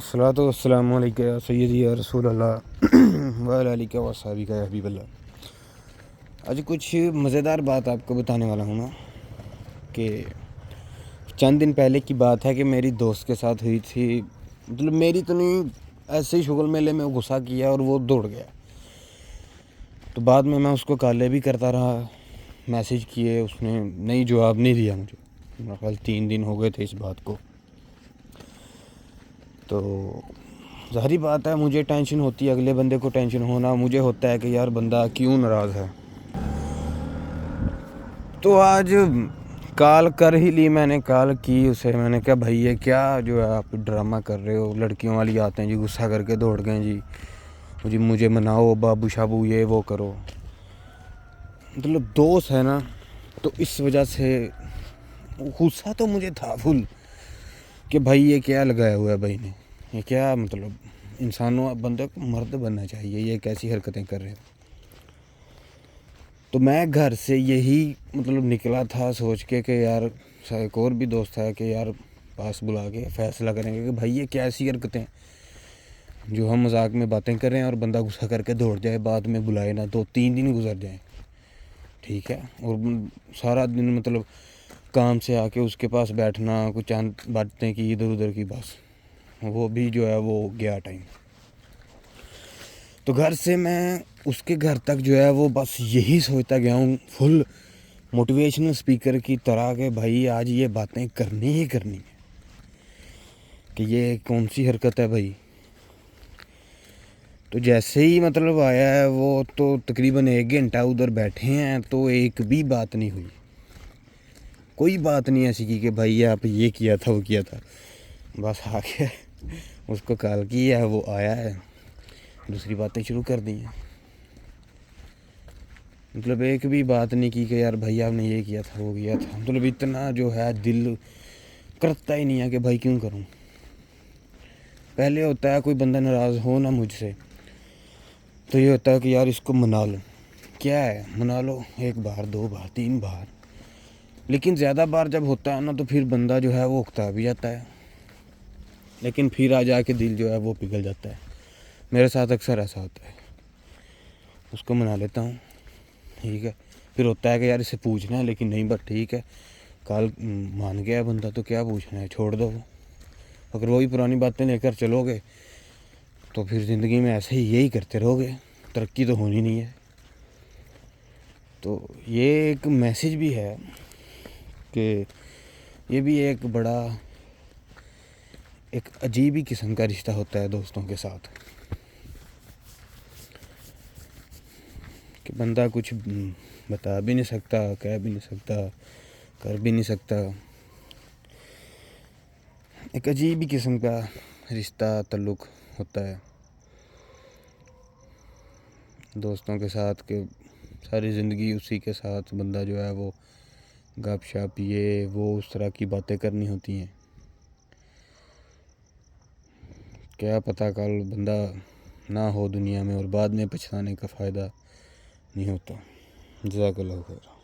الصلاۃ والسلام علیکم یا سیدی یا رسول اللہ وعلیہ علیہ و صحابہ یا حبیب اللہ۔ آج کچھ مزیدار بات آپ کو بتانے والا ہوں میں کہ چند دن پہلے کی بات ہے کہ میری دوست کے ساتھ ہوئی تھی۔ مطلب میری تو نہیں، ایسے ہی شغل میلے میں غصہ کیا اور وہ دوڑ گیا۔ تو بعد میں اس کو کالیں بھی کرتا رہا، میسیج کیے، اس نے نہیں جواب نہیں دیا مجھے۔ میرا خیال 3 دن ہو گئے تھے اس بات کو۔ تو ظاہری بات ہے مجھے ٹینشن ہوتی ہے، اگلے بندے کو ٹینشن ہونا، مجھے ہوتا ہے کہ یار بندہ کیوں ناراض ہے۔ تو آج کال کر ہی لی، میں نے کال کی اسے، میں نے کہا بھائی یہ کیا جو ہے آپ ڈرامہ کر رہے ہو، لڑکیوں والی آتے ہیں جی، غصہ کر کے دوڑ گئے جی مجھے مناؤ، بابو شابو یہ وہ کرو۔ مطلب دوست ہے نا، تو اس وجہ سے غصہ تو مجھے تھا فل کہ بھائی یہ کیا لگایا ہوا ہے بھائی نے، یہ کیا مطلب انسانوں بندے کو مرد بننا چاہیے، یہ کیسی حرکتیں کر رہے ہو۔ تو میں گھر سے یہی مطلب نکلا تھا سوچ کے کہ یار ایک اور بھی دوست ہے کہ یار پاس بلا کے فیصلہ کریں گے کہ بھائی یہ کیسی حرکتیں جو ہم مذاق میں باتیں کر رہے ہیں اور بندہ غصہ کر کے دوڑ جائے، بعد میں بلائے نہ، 2-3 دن گزر جائیں، ٹھیک ہے، اور سارا دن مطلب کام سے آ کے اس کے پاس بیٹھنا، کچھ چند باتیں کی ادھر ادھر کی، بس وہ بھی جو ہے وہ گیا ٹائم۔ تو گھر سے میں اس کے گھر تک جو ہے وہ بس یہی سوچتا گیا ہوں فل موٹیویشنل اسپیکر کی طرح کہ بھائی آج یہ باتیں کرنی ہی کرنی ہے، کہ یہ کون سی حرکت ہے بھائی۔ تو جیسے ہی مطلب آیا ہے وہ، تو تقریباً 1 گھنٹہ ادھر بیٹھے ہیں تو ایک بھی بات نہیں ہوئی، کوئی بات نہیں ایسی کی کہ بھائی آپ یہ کیا تھا وہ کیا تھا۔ بس آ کے اس کو کال کی ہے، وہ آیا ہے، دوسری باتیں شروع کر دی ہیں۔ مطلب ایک بھی بات نہیں کی کہ یار بھائی آپ نے یہ کیا تھا وہ کیا تھا۔ مطلب اتنا جو ہے دل کرتا ہی نہیں ہے کہ بھائی کیوں کروں۔ پہلے ہوتا ہے کوئی بندہ ناراض ہو نا مجھ سے، تو یہ ہوتا ہے کہ یار اس کو منا لو، کیا ہے منا لو، 1 بار 2 بار 3 بار، لیکن زیادہ بار جب ہوتا ہے نا تو پھر بندہ جو ہے وہ اکتا بھی جاتا ہے، لیکن پھر آ جا کے دل جو ہے وہ پگھل جاتا ہے۔ میرے ساتھ اکثر ایسا ہوتا ہے، اس کو منا لیتا ہوں، ٹھیک ہے، پھر ہوتا ہے کہ یار اسے پوچھنا ہے، لیکن نہیں بس ٹھیک ہے، کال مان گیا بندہ تو کیا پوچھنا ہے، چھوڑ دو۔ اگر وہی پرانی باتیں لے کر چلو گے تو پھر زندگی میں ایسے ہی یہی کرتے رہو گے، ترقی تو ہونی نہیں ہے۔ تو یہ ایک میسیج بھی ہے کہ یہ بھی ایک بڑا ایک عجیب ہی قسم کا رشتہ ہوتا ہے دوستوں کے ساتھ، کہ بندہ کچھ بتا بھی نہیں سکتا، کہہ بھی نہیں سکتا، کر بھی نہیں سکتا۔ ایک عجیب ہی قسم کا رشتہ تعلق ہوتا ہے دوستوں کے ساتھ، کہ ساری زندگی اسی کے ساتھ بندہ جو ہے وہ گپ شپ یہ وہ اس طرح کی باتیں کرنی ہوتی ہیں۔ کیا پتہ کل بندہ نہ ہو دنیا میں اور بعد میں پچھتانے کا فائدہ نہیں ہوتا۔ جزاک اللہ خیر۔